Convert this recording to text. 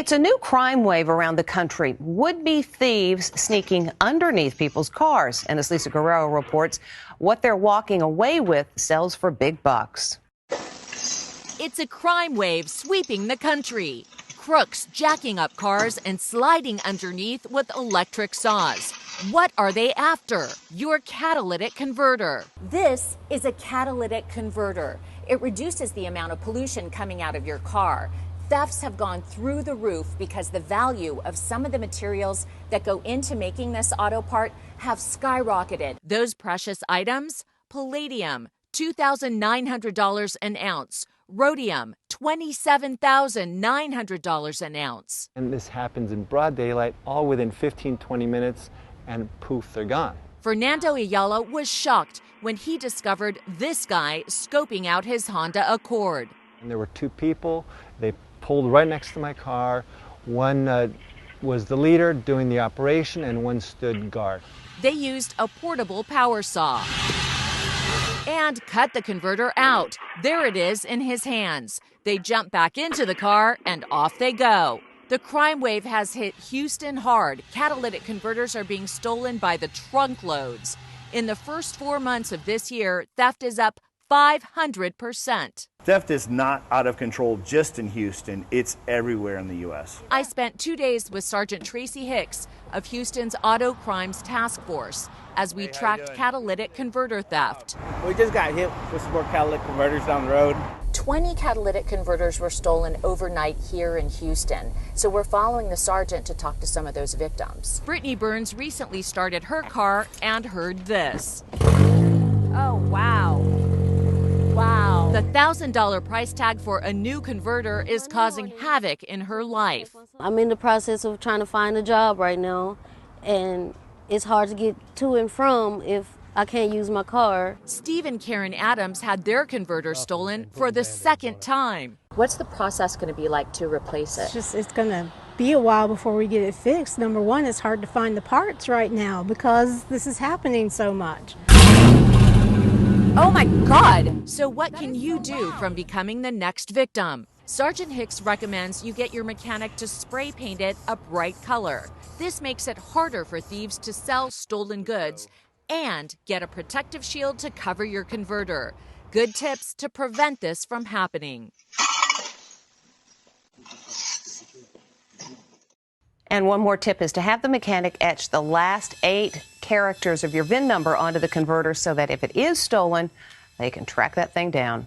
It's a new crime wave around the country. Would-be thieves sneaking underneath people's cars. And as Lisa Guerrero reports, what they're walking away with sells for big bucks. It's a crime wave sweeping the country. Crooks jacking up cars and sliding underneath with electric saws. What are they after? Your catalytic converter. This is a catalytic converter. It reduces the amount of pollution coming out of your car. Thefts have gone through the roof because the value of some of the materials that go into making this auto part have skyrocketed. Those precious items? Palladium, $2,900 an ounce. Rhodium, $27,900 an ounce. And this happens in broad daylight, all within 15-20 minutes, and poof, they're gone. Fernando Ayala was shocked when he discovered this guy scoping out his Honda Accord. And there were two people. They pulled right next to my car. One was the leader doing the operation, and one stood guard. They used a portable power saw and cut the converter out. There it is in his hands. They jump back into the car and off they go. The crime wave has hit Houston hard. Catalytic converters are being stolen by the trunk loads. In the first 4 months of this year, theft is up 500%. Theft is not out of control just in Houston, it's everywhere in the U.S. I spent 2 days with Sergeant Tracy Hicks of Houston's Auto Crimes Task Force as we tracked catalytic converter theft. We just got hit with some more catalytic converters down the road. 20 catalytic converters were stolen overnight here in Houston. So we're following the sergeant to talk to some of those victims. Brittany Burns recently started her car and heard this. Oh, wow. Wow. The $1,000 price tag for a new converter is causing havoc in her life. I'm in the process of trying to find a job right now, and it's hard to get to and from if I can't use my car. Steve and Karen Adams had their converter stolen for the second time. What's the process going to be like to replace it? It's going to be a while before we get it fixed. Number one, it's hard to find the parts right now because this is happening so much. Oh my God! So what can you do from becoming the next victim? Sergeant Hicks recommends you get your mechanic to spray paint it a bright color. This makes it harder for thieves to sell stolen goods and get a protective shield to cover your converter. Good tips to prevent this from happening. And one more tip is to have the mechanic etch the last 8 characters of your VIN number onto the converter so that if it is stolen, they can track that thing down.